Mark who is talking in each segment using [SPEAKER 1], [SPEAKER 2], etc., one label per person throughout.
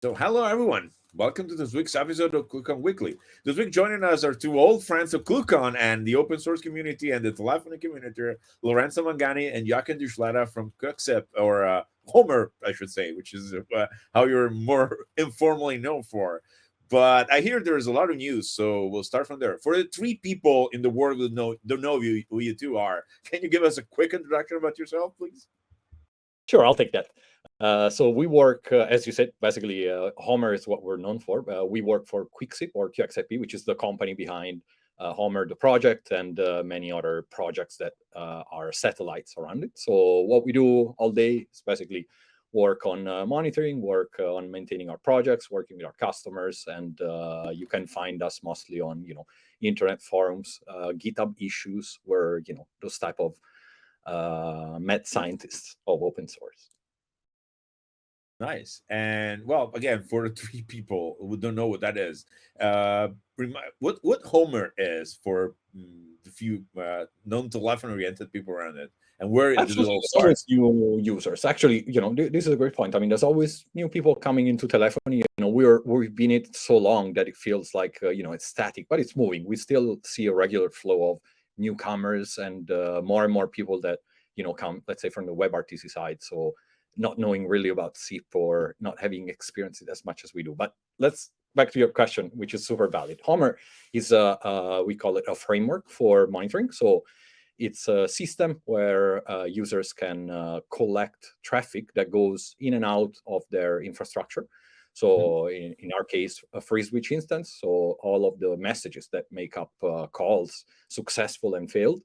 [SPEAKER 1] So, hello everyone. Welcome to this week's episode of ClueCon Weekly. This week, joining us are two old friends of ClueCon and the open source community and the telephony community, Lorenzo Mangani and Jachen Duschletta from QXIP, or Homer, I should say, which is how you're more informally known for. But I hear there's a lot of news, so we'll start from there. For the three people in the world who don't know who you two are, can you give us a quick introduction about yourself, please?
[SPEAKER 2] Sure, I'll take that. So we work, as you said, basically Homer is what we're known for. We work for QXIP or QXIP, which is the company behind Homer, the project, and many other projects that are satellites around it. So what we do all day is basically work on monitoring, work on maintaining our projects, working with our customers, and you can find us mostly on, internet forums, GitHub issues, where, those type of mad scientists of open source.
[SPEAKER 1] Nice. And well, again, for the three people who don't know what that is, what Homer is for the few non-telephone oriented people around it, and where did it
[SPEAKER 2] Absolutely,
[SPEAKER 1] all
[SPEAKER 2] there's
[SPEAKER 1] start?
[SPEAKER 2] always new users. Actually, this is a great point. I mean, there's always new people coming into telephony. We've been in it so long that it feels like it's static, but it's moving. We still see a regular flow of newcomers and more people that come, let's say, from the WebRTC side. So not knowing really about SIP or not having experienced it as much as we do. But let's back to your question, which is super valid. Homer is we call it a framework for monitoring. So it's a system where users can collect traffic that goes in and out of their infrastructure. So in our case, a free switch instance. So all of the messages that make up calls, successful and failed,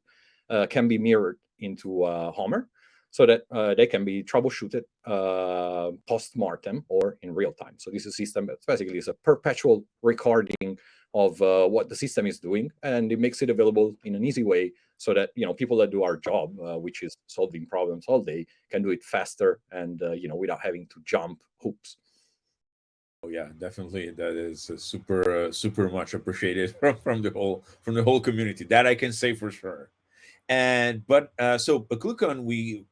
[SPEAKER 2] can be mirrored into Homer, so that they can be troubleshooted post-mortem or in real time. So this is a system that basically is a perpetual recording of what the system is doing, and it makes it available in an easy way so that people that do our job, which is solving problems all day, can do it faster and without having to jump hoops.
[SPEAKER 1] Oh yeah, definitely. That is super much appreciated from the whole community. That I can say for sure. And but so at ClueCon,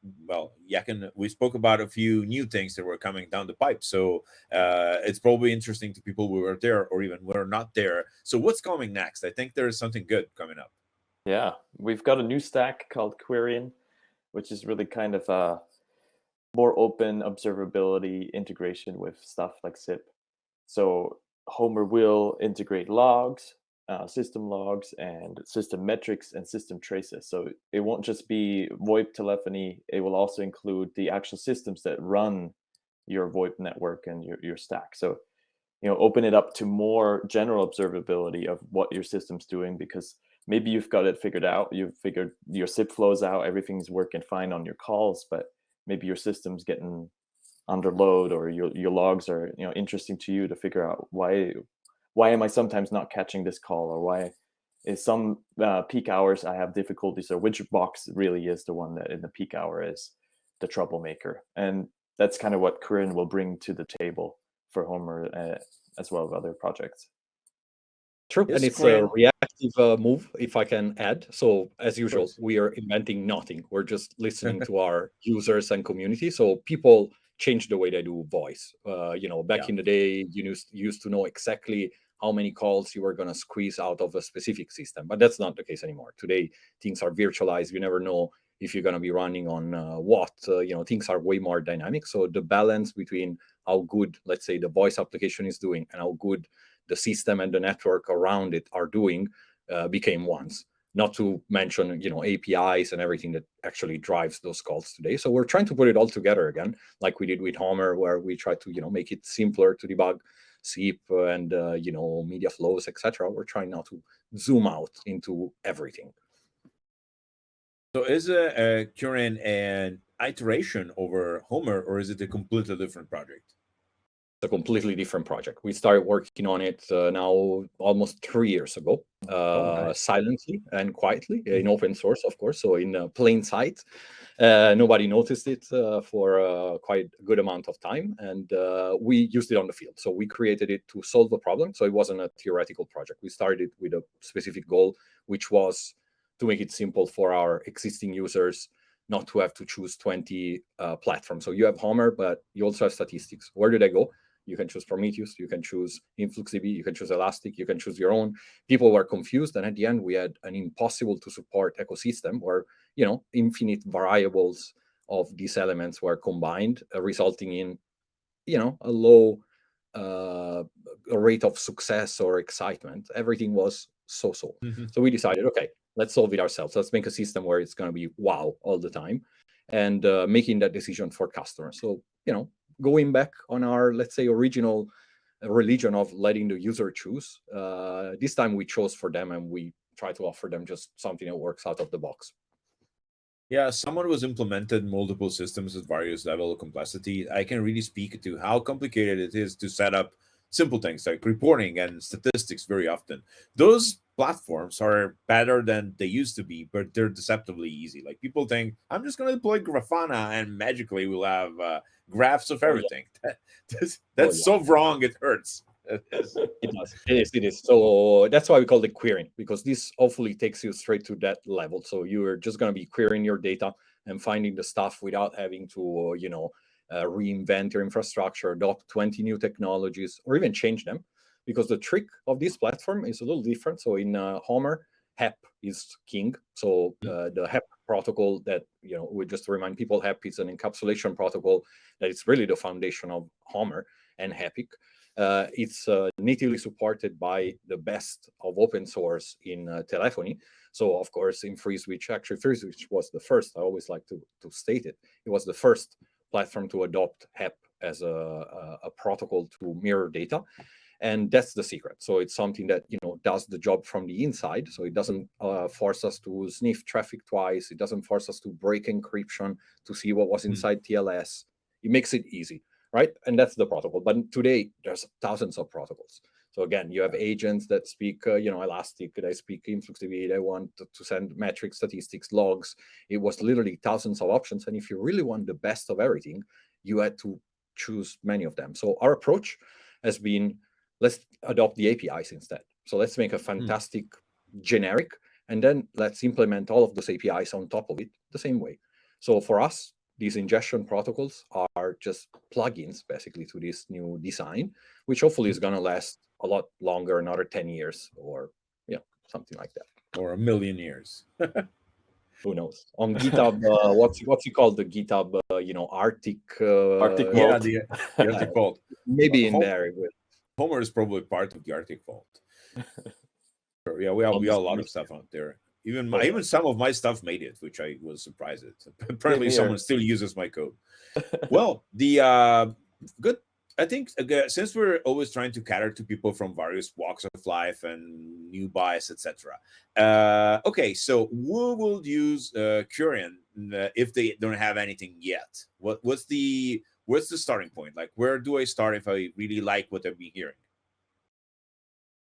[SPEAKER 1] Yakin, we spoke about a few new things that were coming down the pipe. So it's probably interesting to people who were there or even were not there. So what's coming next? I think there is something good coming up.
[SPEAKER 3] Yeah, we've got a new stack called QRYN, which is really kind of a more open observability integration with stuff like SIP. So Homer will integrate logs, system logs, and system metrics and system traces. So it won't just be VoIP telephony. It will also include the actual systems that run your VoIP network and your stack. So open it up to more general observability of what your system's doing, because maybe you've got it figured out. You've figured your SIP flows out, everything's working fine on your calls, but maybe your system's getting under load, or your logs are interesting to you to figure out why am I sometimes not catching this call, or why is some peak hours I have difficulties, or which box really is the one that in the peak hour is the troublemaker. And that's kind of what QRYN will bring to the table for Homer, as well as other projects.
[SPEAKER 2] True, and it's a reactive move, if I can add. So as usual, we are inventing nothing. We're just listening to our users and community. So people change the way they do voice. Back in the day, you used to know exactly how many calls you were going to squeeze out of a specific system, but that's not the case anymore. Today, things are virtualized. You never know if you're going to be running on what. Things are way more dynamic. So the balance between how good, let's say, the voice application is doing and how good the system and the network around it are doing became ones. Not to mention, APIs and everything that actually drives those calls today. So we're trying to put it all together again, like we did with Homer, where we try to, make it simpler to debug SIP and, media flows, etc. We're trying now to zoom out into everything.
[SPEAKER 1] So is a QRYN an iteration over Homer, or is it a completely different project?
[SPEAKER 2] A completely different project. We started working on it now almost 3 years ago,
[SPEAKER 1] nice.
[SPEAKER 2] Silently and quietly in open source, of course. So in plain sight, nobody noticed it for quite a good amount of time, and we used it on the field. So we created it to solve a problem. So it wasn't a theoretical project. We started with a specific goal, which was to make it simple for our existing users not to have to choose 20 platforms. So you have Homer, but you also have statistics. Where do they go? You can choose Prometheus, you can choose InfluxDB, you can choose Elastic, you can choose your own. People were confused, and at the end, we had an impossible to support ecosystem where, you know, infinite variables of these elements were combined, resulting in, you know, a low rate of success or excitement. Everything was so-so. So we decided, okay, let's solve it ourselves. Let's make a system where it's going to be wow all the time, and making that decision for customers. So, you know, going back on our, let's say, original religion of letting the user choose, this time we chose for them, and we try to offer them just something that works out of the box.
[SPEAKER 1] Yeah, someone who's implemented multiple systems at various level of complexity, I can really speak to how complicated it is to set up simple things like reporting and statistics very often. Those platforms are better than they used to be, but they're deceptively easy. Like people think, I'm just going to deploy Grafana and magically we'll have graphs of everything. That's so wrong, it hurts.
[SPEAKER 2] It does. It is. So that's why we call it querying, because this hopefully takes you straight to that level. So you're just going to be querying your data and finding the stuff without having to, you know, reinvent your infrastructure, adopt 20 new technologies, or even change them. Because the trick of this platform is a little different. So in Homer, HEP is king. So the HEP protocol that, you know, we just remind people, HEP is an encapsulation protocol that is really the foundation of Homer and HEPIC. It's natively supported by the best of open source in telephony. So, of course, in FreeSwitch, actually, FreeSwitch was the first. I always like to state it. It was the first platform to adopt HEP as a protocol to mirror data. And that's the secret. So it's something that, you know, does the job from the inside. So it doesn't force us to sniff traffic twice. It doesn't force us to break encryption to see what was inside TLS. It makes it easy, right? And that's the protocol. But today, there's thousands of protocols. So again, you have agents that speak, you know, Elastic, they speak InfluxDB, they want to send metrics, statistics, logs. It was literally thousands of options. And if you really want the best of everything, you had to choose many of them. So our approach has been, let's adopt the APIs instead. So let's make a fantastic generic, and then let's implement all of those APIs on top of it the same way. So for us, these ingestion protocols are just plugins, basically, to this new design, which hopefully is going to last a lot longer, another 10 years, or something like that.
[SPEAKER 1] Or 1,000,000 years.
[SPEAKER 2] Who knows? On GitHub, what's it called? The GitHub, Arctic.
[SPEAKER 3] Arctic Vault.
[SPEAKER 1] Yeah, the Arctic Vault.
[SPEAKER 2] Maybe in there.
[SPEAKER 1] Homer is probably part of the Arctic Vault. Yeah, we have a lot of stuff out there. Even some of my stuff made it, which I was surprised at. Apparently, someone still uses my code. Well, the good. I think since we're always trying to cater to people from various walks of life and new bias, etc. Okay, so who will use QRYN if they don't have anything yet? What's the starting point? Like, where do I start if I really like what I've been hearing?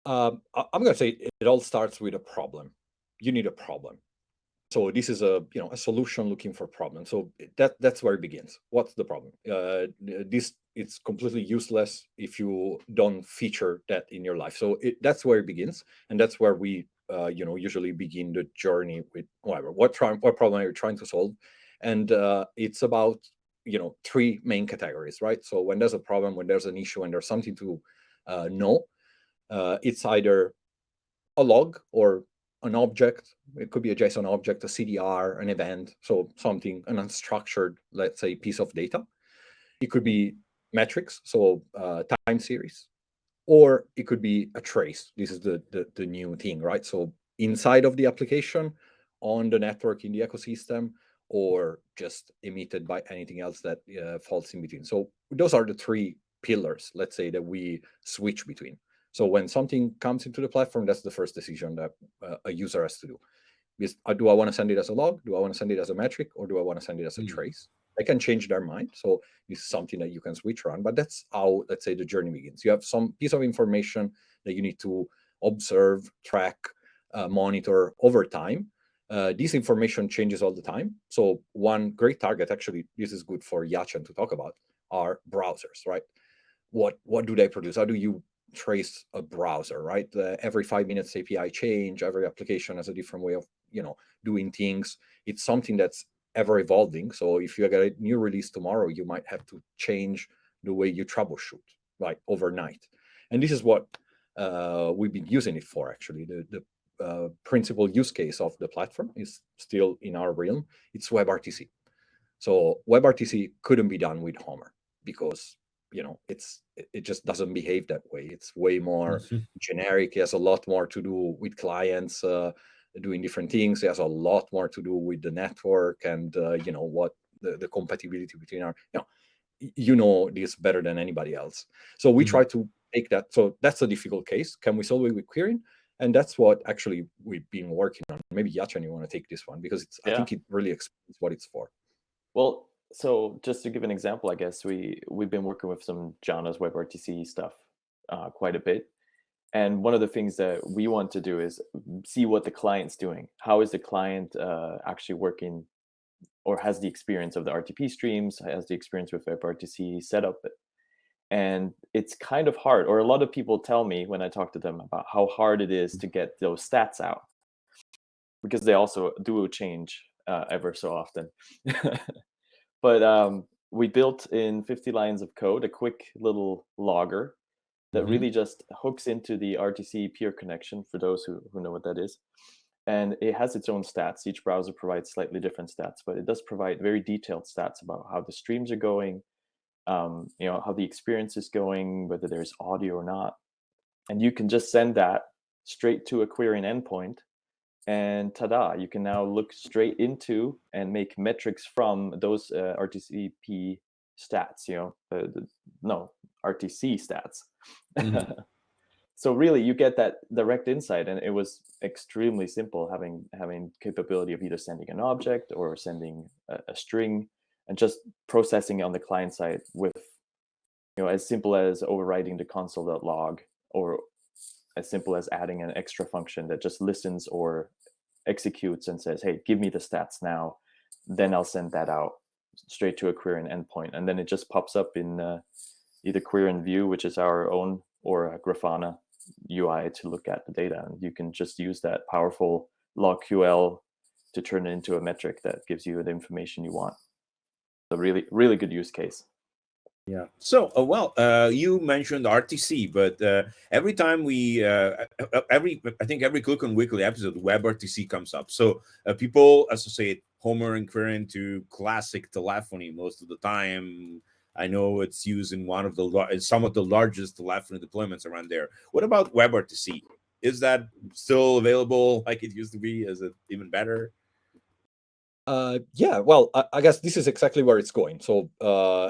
[SPEAKER 2] I'm going to say it all starts with a problem. You need a problem. So this is a solution looking for problems. So that's where it begins. What's the problem? It's completely useless if you don't feature that in your life. So that's where it begins, and that's where we usually begin the journey with whatever. What problem are you trying to solve? And it's about three main categories, right? So when there's a problem, when there's an issue, and there's something to know, it's either a log or an object. It could be a JSON object, a CDR, an event, so something, an unstructured, let's say, piece of data. It could be metrics, so time series, or it could be a trace. This is the new thing, right? So inside of the application, on the network, in the ecosystem, or just emitted by anything else that falls in between. So those are the three pillars, let's say, that we switch between. So when something comes into the platform, that's the first decision that a user has to do. Do I want to send it as a log? Do I want to send it as a metric? Or do I want to send it as a trace? They can change their mind. So this is something that you can switch around. But that's how, let's say, the journey begins. You have some piece of information that you need to observe, track, monitor over time. This information changes all the time. So one great target, actually, this is good for Jachen to talk about, are browsers, right? What do they produce? How do you trace a browser, right? Every 5 minutes API change, every application has a different way of doing things. It's something that's ever evolving. So if you get a new release tomorrow, you might have to change the way you troubleshoot. like overnight. And this is what we've been using it for, actually. The principal use case of the platform is still in our realm. It's WebRTC. So WebRTC couldn't be done with Homer because, you know, it just doesn't behave that way. It's way more generic. It has a lot more to do with clients doing different things. It has a lot more to do with the network and, you know, what the compatibility between our, you know this better than anybody else. So we try to take that. So that's a difficult case. Can we solve it with QRYN? And that's what actually we've been working on. Maybe Jachen, you want to take this one because I think it really explains what it's for.
[SPEAKER 3] Well, so just to give an example, I guess we've been working with some Jana's WebRTC stuff quite a bit. And one of the things that we want to do is see what the client's doing. How is the client actually working, or has the experience of the RTP streams, has the experience with WebRTC setup? And it's kind of hard, or a lot of people tell me when I talk to them about how hard it is to get those stats out, because they also do change ever so often. But we built in 50 lines of code a quick little logger that really just hooks into the RTC peer connection, for those who know what that is. And it has its own stats. Each browser provides slightly different stats, but it does provide very detailed stats about how the streams are going, you know, how the experience is going, whether there's audio or not. And you can just send that straight to a QRYN endpoint, and ta-da, you can now look straight into and make metrics from those RTCP stats, you know, RTC stats. So really, you get that direct insight, and it was extremely simple, having capability of either sending an object or sending a string, and just processing on the client side with, you know, as simple as overriding the console.log, or as simple as adding an extra function that just listens or executes and says, hey, give me the stats now. Then I'll send that out straight to a QRYN endpoint. And then it just pops up in either QRYN View, which is our own, or a Grafana UI to look at the data. And you can just use that powerful logQL to turn it into a metric that gives you the information you want. A really, really good use case.
[SPEAKER 1] Yeah. So, you mentioned RTC, but every time we, I think every ClueCon Weekly episode, WebRTC comes up. So people associate Homer and QRYN to classic telephony most of the time. I know it's used in some of the largest telephony deployments around there. What about WebRTC? Is that still available like it used to be? Is it even better?
[SPEAKER 2] Yeah, well, I guess this is exactly where it's going. So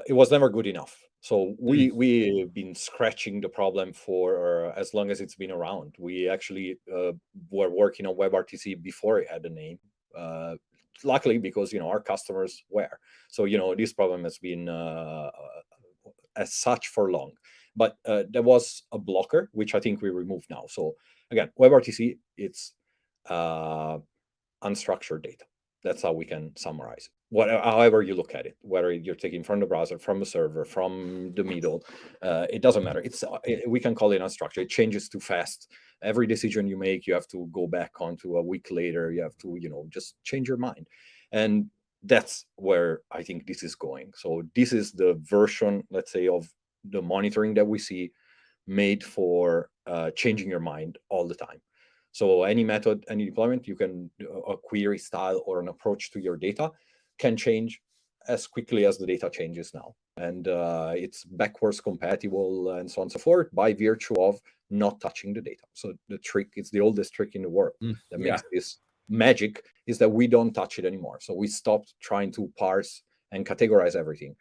[SPEAKER 2] it was never good enough. So we've been scratching the problem for as long as it's been around. We actually were working on WebRTC before it had a name. Luckily, because, you know, our customers were. So, you know, this problem has been as such for long. But there was a blocker, which I think we removed now. So again, WebRTC, it's unstructured data. That's how we can summarize it. However you look at it, whether you're taking from the browser, from the server, from the middle, it doesn't matter. We can call it unstructured. It changes too fast. Every decision you make, you have to go back onto a week later. You have to, you know, just change your mind. And that's where I think this is going. So this is the version, let's say, of the monitoring that we see made for changing your mind all the time. So any method, any deployment, you can a query style or an approach to your data can change as quickly as the data changes now. And it's backwards compatible and so on and so forth by virtue of not touching the data. So the trick, it's the oldest trick in the world that makes this magic, is that we don't touch it anymore. So we stopped trying to parse and categorize everything.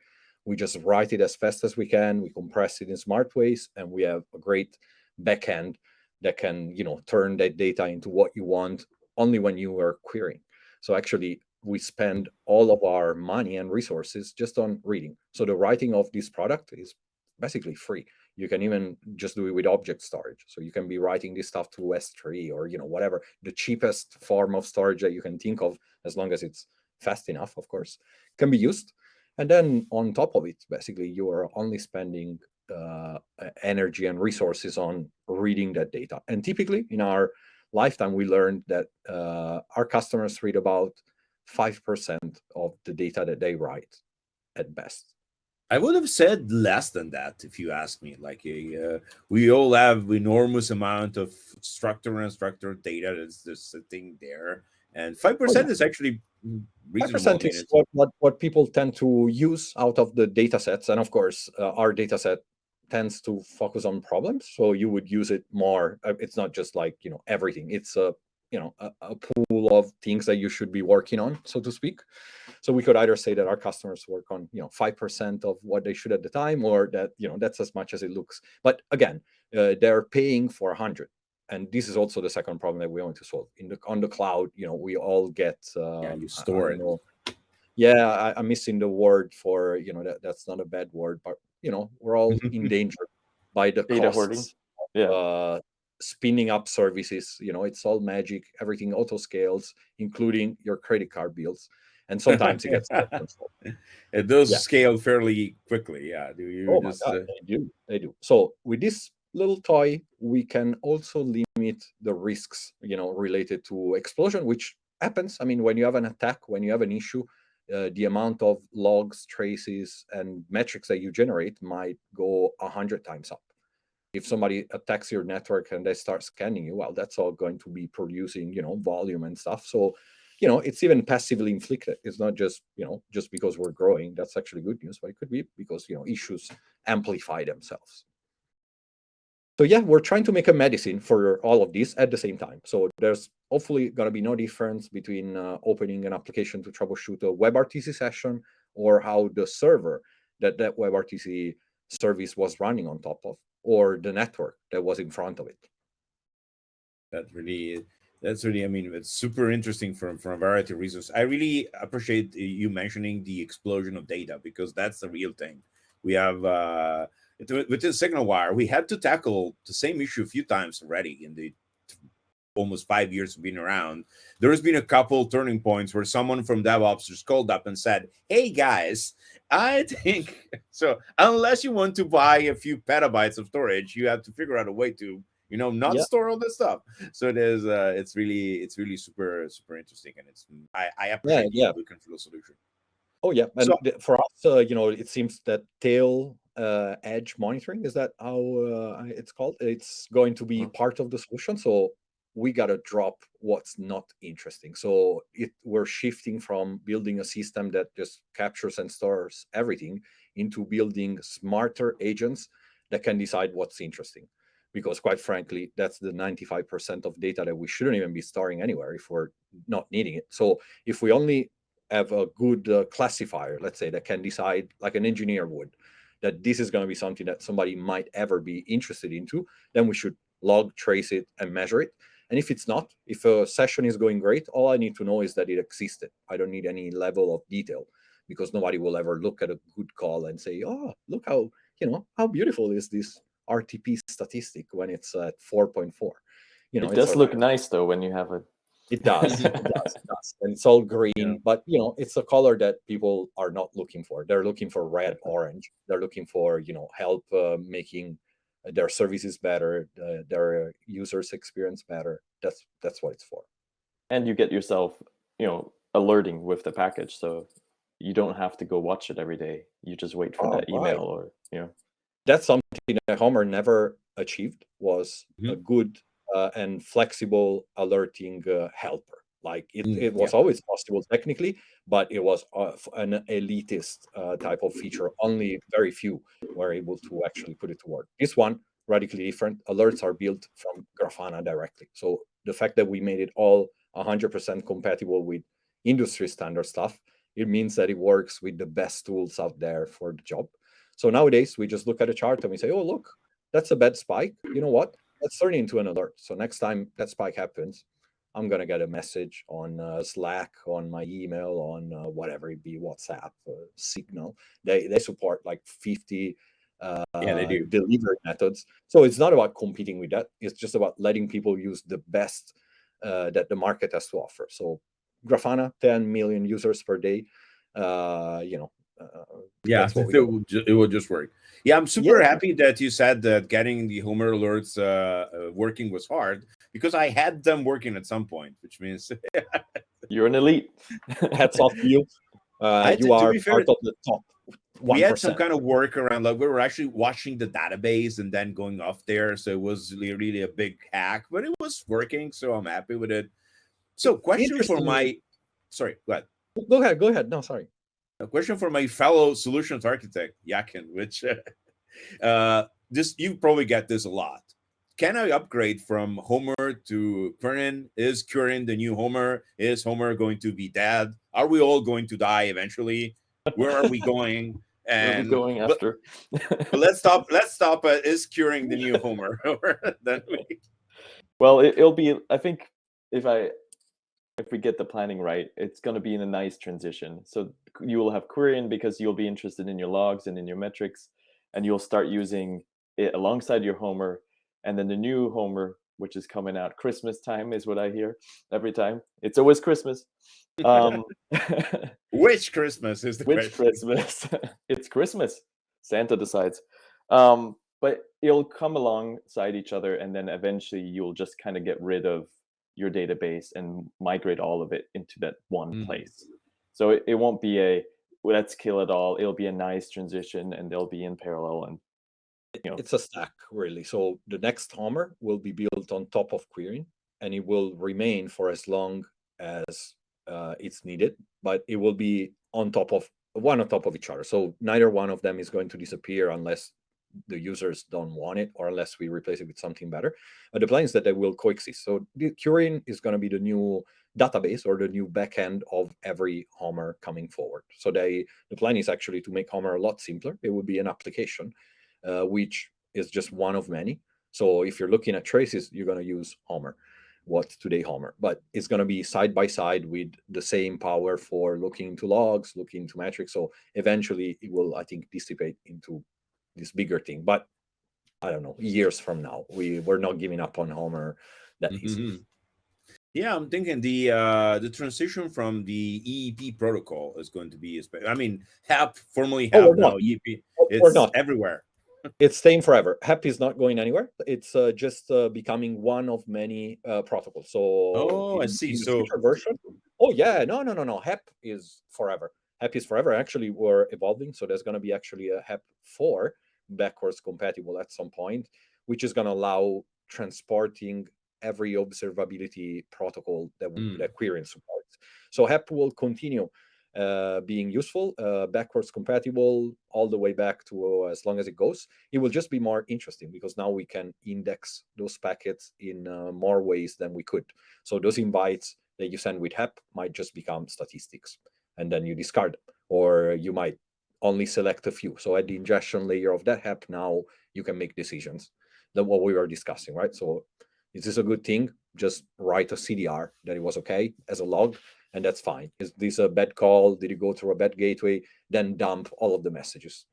[SPEAKER 2] We just write it as fast as we can. We compress it in smart ways, and we have a great backend that can, you know, turn that data into what you want only when you are querying. So actually, we spend all of our money and resources just on reading. So the writing of this product is basically free. You can even just do it with object storage. So you can be writing this stuff to S3 or, you know, whatever, the cheapest form of storage that you can think of, as long as it's fast enough, of course, can be used. And then on top of it, basically, you are only spending energy and resources on reading that data. And typically in our lifetime, we learned that our customers read about 5% of the data that they write at best.
[SPEAKER 1] I would have said less than that if you ask me. Like we all have enormous amount of structured and unstructured data that's just sitting there, and 5% is actually reasonable.
[SPEAKER 2] 5% is what people tend to use out of the data sets, and of course, our data set tends to focus on problems, so you would use it more. It's not just like everything. It's a pool of things that you should be working on, so to speak. So we could either say that our customers work on 5% of what they should at the time, or that that's as much as it looks. But again, they're paying for 100, and this is also the second problem that we want to solve. On the cloud, we all get
[SPEAKER 1] you store it.
[SPEAKER 2] Yeah, I'm missing the word for that's not a bad word, but we're all endangered by the
[SPEAKER 3] data
[SPEAKER 2] costs.
[SPEAKER 3] hoarding.
[SPEAKER 2] Spinning up services. It's all magic. Everything auto scales, including your credit card bills, and sometimes it gets out of control.
[SPEAKER 1] It does scale fairly quickly. Yeah. Do you?
[SPEAKER 2] Oh my God, they do. So with this little toy, we can also limit the risks, related to explosion, which happens. I mean, when you have an attack, when you have an issue, the amount of logs, traces, and metrics that you generate might go 100 times up. If somebody attacks your network and they start scanning you, well, that's all going to be producing, volume and stuff. So, it's even passively inflicted. It's not just, just because we're growing. That's actually good news, but it could be because, issues amplify themselves. So yeah, we're trying to make a medicine for all of this at the same time. So there's hopefully going to be no difference between opening an application to troubleshoot a WebRTC session or how the server that WebRTC service was running on top of, or the network that was in front of it.
[SPEAKER 1] That's really, I mean, it's super interesting for a variety of reasons. I really appreciate you mentioning the explosion of data, because that's the real thing. We have, with the signal wire, we had to tackle the same issue a few times already in the almost 5 years of being around. There has been a couple turning points where someone from DevOps just called up and said, hey guys, I think so unless you want to buy a few petabytes of storage, you have to figure out a way to not store all this stuff. So it is it's really super interesting, and I appreciate looking for the solution.
[SPEAKER 2] Oh yeah, and for us, it seems that tail edge monitoring, is that how it's called? It's going to be part of the solution. So we got to drop what's not interesting. So we're shifting from building a system that just captures and stores everything into building smarter agents that can decide what's interesting. Because quite frankly, that's the 95% of data that we shouldn't even be storing anywhere if we're not needing it. So if we only have a good classifier, let's say, that can decide, like an engineer would, that this is going to be something that somebody might ever be interested into, then we should log, trace it, and measure it. And if it's not, if a session is going great, all I need to know is that it existed. I don't need any level of detail, because nobody will ever look at a good call and say, oh, look how, how beautiful is this RTP statistic when it's at 4.4.
[SPEAKER 3] It does look nice though when you have it.
[SPEAKER 2] It does. It does. And it's all green, but it's a color that people are not looking for. They're looking for red, orange. They're looking for help making their services better, their users' experience better. That's what it's for. And
[SPEAKER 3] you get yourself alerting with the package, so you don't have to go watch it every day. You just wait for that email, or
[SPEAKER 2] That's something that Homer never achieved, was a good and flexible alerting helper. Like it was always possible technically, but it was an elitist type of feature. Only very few were able to actually put it to work. This one, radically different. Alerts are built from Grafana directly. So the fact that we made it all 100% compatible with industry standard stuff, it means that it works with the best tools out there for the job. So nowadays, we just look at a chart and we say, oh, look, that's a bad spike. You know what? Let's turn it into an alert. So next time that spike happens, I'm going to get a message on Slack, on my email, on whatever it be, WhatsApp, Signal. They support like 50 delivery methods. So it's not about competing with that. It's just about letting people use the best that the market has to offer. So Grafana, 10 million users per day,
[SPEAKER 1] it will just work. Yeah, I'm super happy that you said that getting the Homer alerts working was hard, because I had them working at some point, which means
[SPEAKER 3] you're an elite.
[SPEAKER 2] Hats off to you. You are part of the top
[SPEAKER 1] we had some kind of workaround. Like we were actually watching the database and then going off there. So it was really a big hack, but it was working. So I'm happy with it. So question for my, sorry, go ahead.
[SPEAKER 2] Go ahead. No, sorry.
[SPEAKER 1] A question for my fellow solutions architect, Jachen, which this you probably get this a lot. Can I upgrade from Homer to QRYN? Is QRYN the new Homer? Is Homer going to be dead? Are we all going to die eventually? Where are we going?
[SPEAKER 3] And where are we going after?
[SPEAKER 1] But let's stop. Let's stop at is QRYN the new Homer?
[SPEAKER 3] Well, it'll be. I think if we get the planning right, it's going to be in a nice transition. So you will have QRYN because you'll be interested in your logs and in your metrics, and you'll start using it alongside your Homer. And then the new Homer, which is coming out Christmas time, is what I hear every time. It's always Christmas.
[SPEAKER 1] Which Christmas is the
[SPEAKER 3] which question? Christmas? It's Christmas. Santa decides. But it'll come alongside each other, and then eventually you'll just kind of get rid of your database and migrate all of it into that one place. So it won't be a let's kill it all. It'll be a nice transition, and they'll be in parallel. And
[SPEAKER 2] it's a stack, really. So the next Homer will be built on top of QRYN, and it will remain for as long as it's needed, but it will be on top of each other. So neither one of them is going to disappear unless the users don't want it or unless we replace it with something better. But the plan is that they will coexist. So the QRYN is going to be the new database or the new backend of every Homer coming forward. So the plan is actually to make Homer a lot simpler. It would be an application, which is just one of many. So if you're looking at traces, you're going to use Homer. What's today Homer, but it's going to be side by side with the same power for looking into logs, looking into metrics. So eventually it will, I think, dissipate into this bigger thing. But I don't know, years from now, we're not giving up on Homer that easily.
[SPEAKER 1] Yeah, I'm thinking the transition from the EEP protocol is going to be, I mean, HEP, formerly HEP, now EEP, it's everywhere.
[SPEAKER 2] It's staying forever. HEP is not going anywhere. It's just becoming one of many protocols. So
[SPEAKER 1] I see.
[SPEAKER 2] In the future version. Oh yeah, no. HEP is forever. HEP is forever. Actually, we're evolving. So there's going to be actually a HEP 4 backwards compatible at some point, which is going to allow transporting every observability protocol that QRYN supports. So HEP will continue being useful, backwards compatible all the way back to as long as it goes. It will just be more interesting because now we can index those packets in more ways than we could. So those invites that you send with HEP might just become statistics, and then you discard them, or you might only select a few. So at the ingestion layer of that HEP, now you can make decisions. That's what we were discussing, right? So is this a good thing? Just write a CDR that it was okay as a log, and that's fine. Is this a bad call? Did it go through a bad gateway? Then dump all of the messages.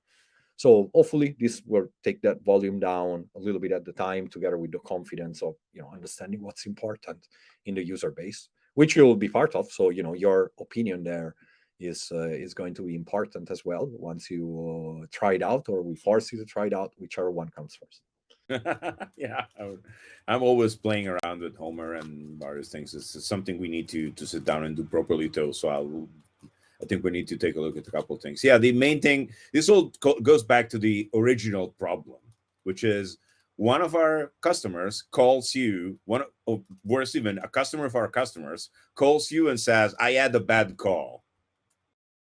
[SPEAKER 2] So hopefully this will take that volume down a little bit at the time, together with the confidence of understanding what's important in the user base, which you'll be part of. So your opinion there is going to be important as well once you try it out, or we force you to try it out, whichever one comes first.
[SPEAKER 1] Yeah, I'm always playing around with Homer and various things. It's something we need to sit down and do properly too. So I think we need to take a look at a couple of things. Yeah, the main thing, this all goes back to the original problem, which is one of our customers calls you, worse even, a customer of our customers calls you and says, I had a bad call.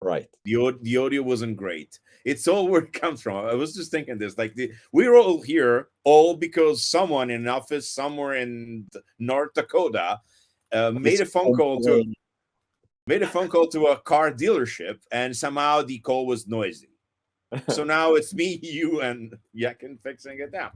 [SPEAKER 2] Right.
[SPEAKER 1] The audio wasn't great. It's all where it comes from. I was just thinking this, like we're all here all because someone in an office somewhere in North Dakota made a phone call to a car dealership, and somehow the call was noisy. So now it's me, you, and Jachen fixing it now.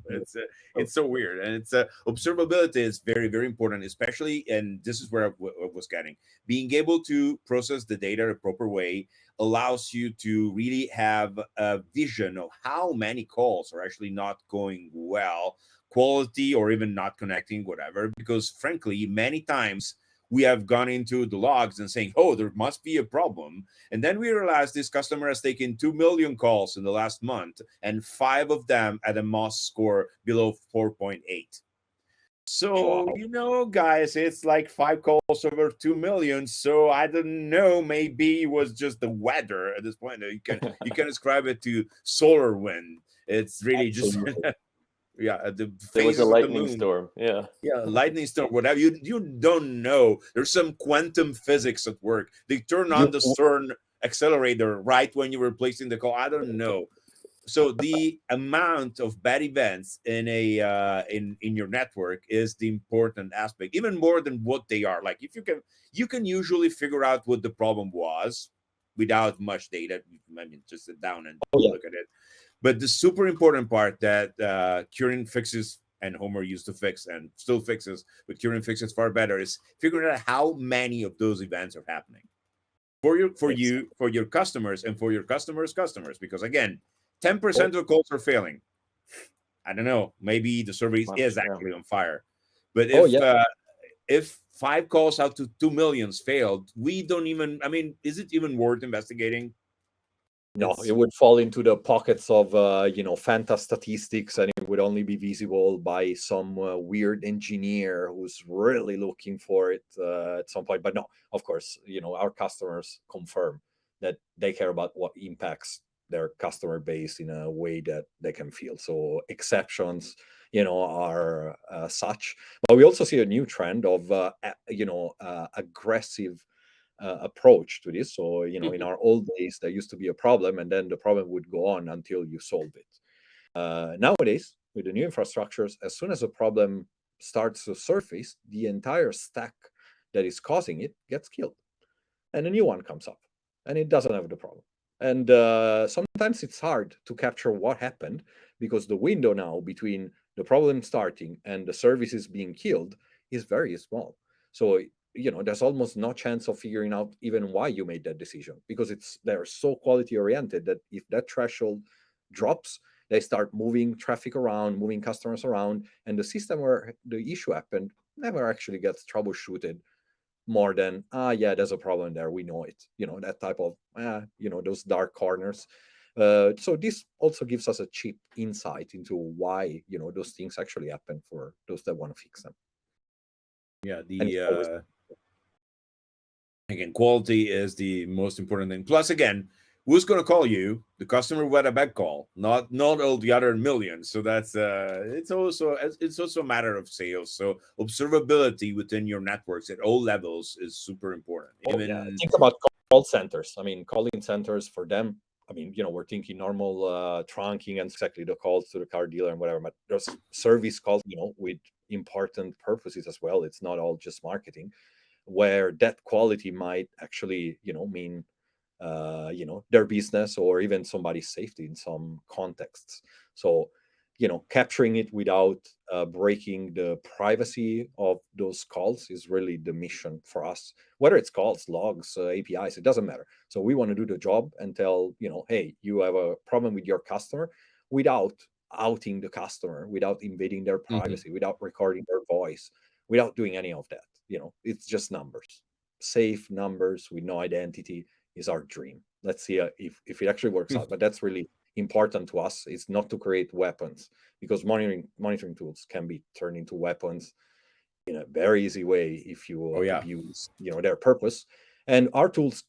[SPEAKER 1] It's so weird, and observability is very, very important, especially, and this is where I was getting. Being able to process the data the proper way allows you to really have a vision of how many calls are actually not going well, quality, or even not connecting, whatever. Because frankly, many times we have gone into the logs and saying, oh, there must be a problem. And then we realize this customer has taken 2 million calls in the last month, and 5 of them at a MOS score below 4.8. So, guys, it's like 5 calls over 2 million. So I don't know, maybe it was just the weather at this point. You can ascribe it to solar wind. It's really just yeah, the
[SPEAKER 3] there was
[SPEAKER 1] phases
[SPEAKER 3] a
[SPEAKER 1] of the
[SPEAKER 3] lightning
[SPEAKER 1] moon.
[SPEAKER 3] storm. Yeah.
[SPEAKER 1] Yeah, lightning storm, whatever. You don't know. There's some quantum physics at work. They turn on the CERN accelerator right when you were placing the call. I don't know. So the amount of bad events in a in your network is the important aspect, even more than what they are. Like if you can usually figure out what the problem was without much data. I mean, just sit down and look at it. But the super important part that QRYN fixes and Homer used to fix and still fixes, but QRYN fixes far better, is figuring out how many of those events are happening for your customers and for your customers' customers. Because again, 10% of calls are failing. I don't know. Maybe the service is actually on fire. But if 5 calls out to 2 millions failed, we don't even. I mean, is it even worth investigating?
[SPEAKER 2] No, it would fall into the pockets of Fanta statistics, and it would only be visible by some weird engineer who's really looking for it at some point. But no, of course, our customers confirm that they care about what impacts their customer base in a way that they can feel. So exceptions, are such. But we also see a new trend of aggressive approach to this. So, in our old days, there used to be a problem, and then the problem would go on until you solve it. Nowadays, with the new infrastructures, as soon as a problem starts to surface, the entire stack that is causing it gets killed, and a new one comes up, and it doesn't have the problem. And sometimes it's hard to capture what happened because the window now between the problem starting and the services being killed is very small. So there's almost no chance of figuring out even why you made that decision, because they're so quality oriented that if that threshold drops, they start moving traffic around, moving customers around, and the system where the issue happened never actually gets troubleshooted more than, there's a problem there, we know it, that type of, those dark corners. So this also gives us a cheap insight into why, those things actually happen for those that want to fix them.
[SPEAKER 1] Yeah, again, quality is the most important thing. Plus, again, who's going to call you? The customer who had a bad call, not all the other millions. So that's it's also a matter of sales. So observability within your networks at all levels is super important.
[SPEAKER 2] Think about call centers. I mean, calling centers for them. I mean, we're thinking normal trunking and exactly the calls to the car dealer and whatever. But there's service calls, with important purposes as well. It's not all just marketing, where that quality might actually, mean, their business or even somebody's safety in some contexts. So, capturing it without breaking the privacy of those calls is really the mission for us. Whether it's calls, logs, APIs, it doesn't matter. So we want to do the job and tell, hey, you have a problem with your customer without outing the customer, without invading their privacy, without recording their voice, without doing any of that. It's just numbers. Safe numbers with no identity is our dream. Let's see if it actually works out. But that's really important to us. Is not to create weapons, because monitoring tools can be turned into weapons in a very easy way if you abuse their purpose. And our tools,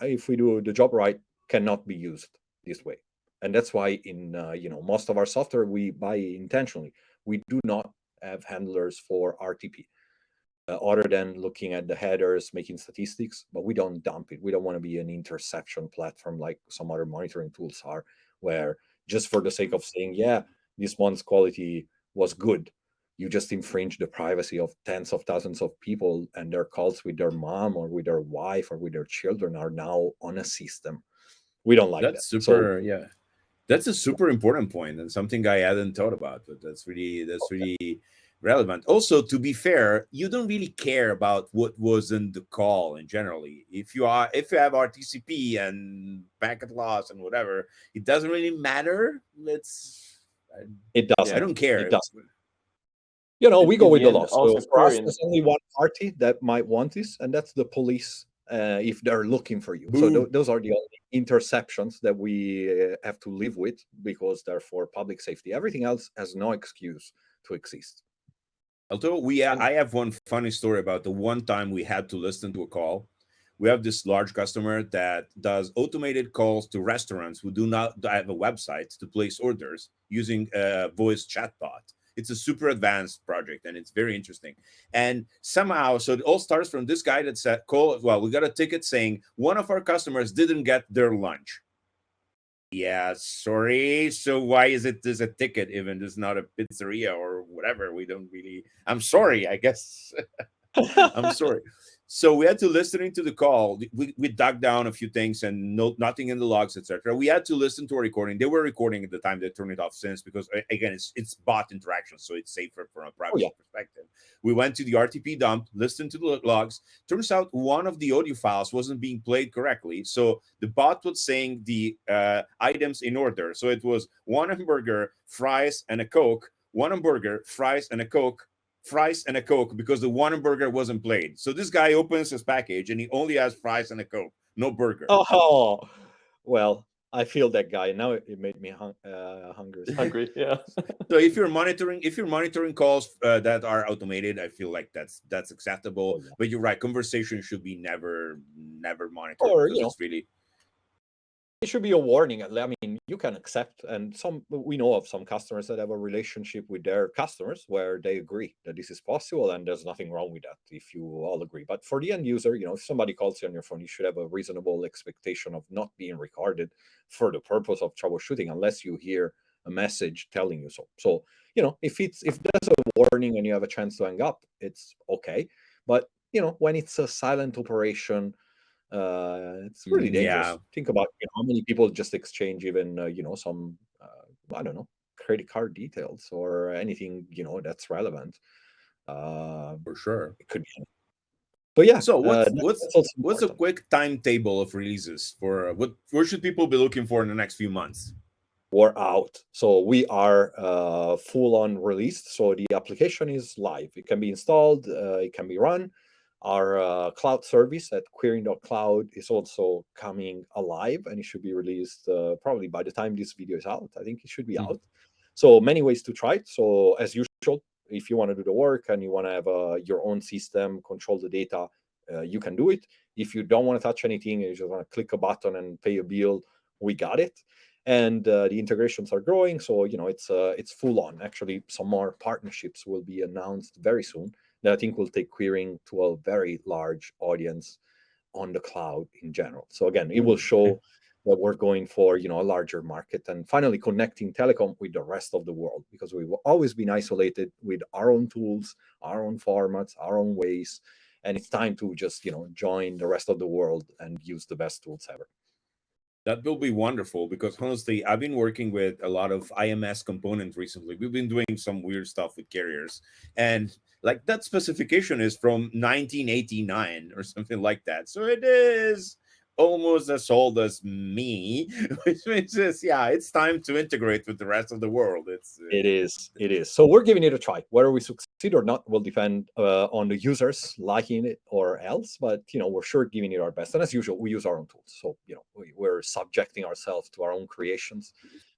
[SPEAKER 2] if we do the job right, cannot be used this way. And that's why in most of our software we buy intentionally. We do not have handlers for RTP. Other than looking at the headers, making statistics, but we don't dump it. We don't want to be an interception platform like some other monitoring tools are, where just for the sake of saying, this month's quality was good, you just infringe the privacy of tens of thousands of people, and their calls with their mom or with their wife or with their children are now on a system. We don't like that.
[SPEAKER 1] Super, that's a super important point and something I hadn't thought about, but that's really relevant. Also, to be fair, you don't really care about what was in the call in generally. If you have RTCP and packet loss and whatever, it doesn't really matter.
[SPEAKER 2] It doesn't.
[SPEAKER 1] I don't care.
[SPEAKER 2] It doesn't. We go with the law. So for us, there's only one party that might want this, and that's the police. If they're looking for you. So those are the only interceptions that we have to live with, because they're for public safety. Everything else has no excuse to exist.
[SPEAKER 1] Although I have one funny story about the one time we had to listen to a call. We have this large customer that does automated calls to restaurants who do not have a website to place orders using a voice chatbot. It's a super advanced project and it's very interesting. And somehow, so it all starts from this guy that said, well, we got a ticket saying one of our customers didn't get their lunch. Yeah, sorry. So why is it there's a ticket even there's not a pizzeria or whatever? We don't really. I'm sorry, I guess. I'm sorry. So we had to listen into the call. We dug down a few things and nothing in the logs, etc. We had to listen to a recording. They were recording at the time. They turned it off since because again, it's bot interaction, so it's safer from a privacy perspective. We went to the RTP dump, listened to the logs. Turns out one of the audio files wasn't being played correctly, so the bot was saying the items in order. So it was one hamburger, fries, and a Coke. One hamburger, fries, and a Coke. Fries and a Coke because the one burger wasn't played. So this guy opens his package and he only has fries and a Coke, no burger.
[SPEAKER 2] Oh, well, I feel that guy now. It made me hungry.
[SPEAKER 3] Hungry, yeah.
[SPEAKER 1] So if you're monitoring calls that are automated, I feel like that's acceptable. Oh, yeah. But you're right, conversation should be never monitored.
[SPEAKER 2] Or
[SPEAKER 1] it's really.
[SPEAKER 2] It should be a warning. I mean, you can accept, and we know of some customers that have a relationship with their customers where they agree that this is possible, and there's nothing wrong with that if you all agree. But for the end user, if somebody calls you on your phone, you should have a reasonable expectation of not being recorded for the purpose of troubleshooting, unless you hear a message telling you so. So, if there's a warning and you have a chance to hang up, it's okay. But when it's a silent operation, it's really dangerous. Yeah. Think about how many people just exchange even some I don't know, credit card details or anything that's relevant.
[SPEAKER 1] For sure,
[SPEAKER 2] it could be. But yeah.
[SPEAKER 1] So what's a quick timetable of releases for where should people be looking for in the next few months?
[SPEAKER 2] We're out. So we are full on released. So the application is live. It can be installed. It can be run. Our cloud service at QRYN.cloud is also coming alive, and it should be released probably by the time this video is out. I think it should be out. So many ways to try it. So as usual, if you want to do the work and you want to have your own system, control the data, you can do it. If you don't want to touch anything, you just want to click a button and pay a bill, we got it. And the integrations are growing, so it's full on. Actually, some more partnerships will be announced very soon that I think will take QRYN to a very large audience on the cloud in general. So again, it will show that we're going for a larger market and finally connecting telecom with the rest of the world, because we've always been isolated with our own tools, our own formats, our own ways, and it's time to just join the rest of the world and use the best tools ever.
[SPEAKER 1] That will be wonderful, because honestly, I've been working with a lot of IMS components recently. We've been doing some weird stuff with carriers, and like that specification is from 1989 or something like that. So it is almost as old as me, which means it's time to integrate with the rest of the world.
[SPEAKER 2] It is. So we're giving it a try. Whether we succeed or not will depend on the users liking it or else. But we're sure giving it our best. And as usual, we use our own tools. So we're subjecting ourselves to our own creations,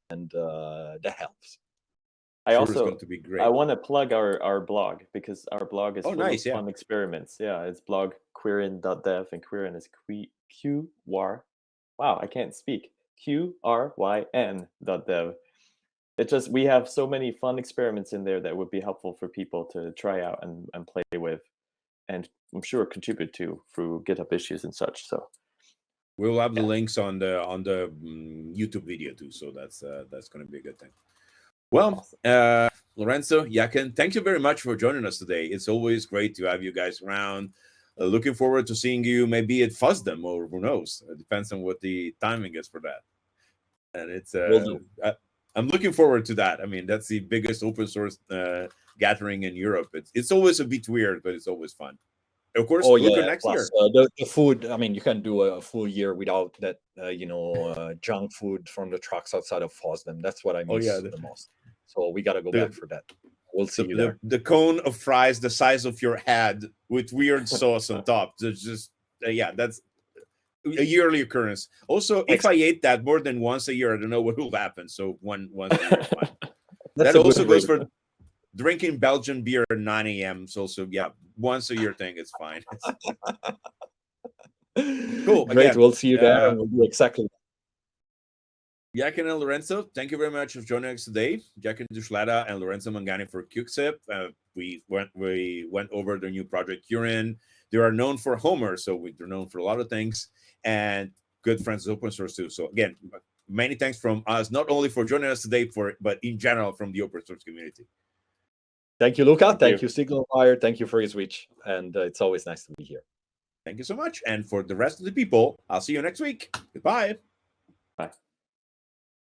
[SPEAKER 2] and that helps.
[SPEAKER 3] I want to plug our blog, because our blog is full of fun experiments. Yeah, it's blog QRYN.dev, and QRYN is QRYN. Wow, I can't speak. QRYN.dev. We have so many fun experiments in there that would be helpful for people to try out and play with, and I'm sure contribute to through GitHub issues and such. So
[SPEAKER 1] we'll have the links on the YouTube video too. So that's going to be a good thing. Well, Lorenzo, Jachen, thank you very much for joining us today. It's always great to have you guys around. Looking forward to seeing you maybe at FUSDEM, or who knows. It depends on what the timing is for that. And it's I'm looking forward to that. I mean, that's the biggest open source gathering in Europe. It's always a bit weird, but it's always fun. Of course, next year.
[SPEAKER 2] The food, I mean, you can do a full year without that, junk food from the trucks outside of FUSDEM. That's what I miss the most. So we got to go back for that. We'll see you there.
[SPEAKER 1] The cone of fries the size of your head with weird sauce on top. There's just, that's a yearly occurrence. Also, if I ate that more than once a year, I don't know what will happen. So once a year is fine. That also goes for drinking Belgian beer at 9 a.m. is also, once a year thing. It's fine. Cool.
[SPEAKER 2] Great.
[SPEAKER 1] Again,
[SPEAKER 2] we'll see you there, and we'll do exactly.
[SPEAKER 1] Jachen and Lorenzo, thank you very much for joining us today. Jachen Duschletta and Lorenzo Mangani for QXIP. We went over their new project QRYN. They are known for Homer, so they're known for a lot of things, and good friends of open source too. So again, many thanks from us, not only for joining us today, but in general from the open source community.
[SPEAKER 2] Thank you, Luca. Thank you, Signalfire. Thank you for your switch, and it's always nice to be here.
[SPEAKER 1] Thank you so much. And for the rest of the people, I'll see you next week. Goodbye.
[SPEAKER 3] Bye.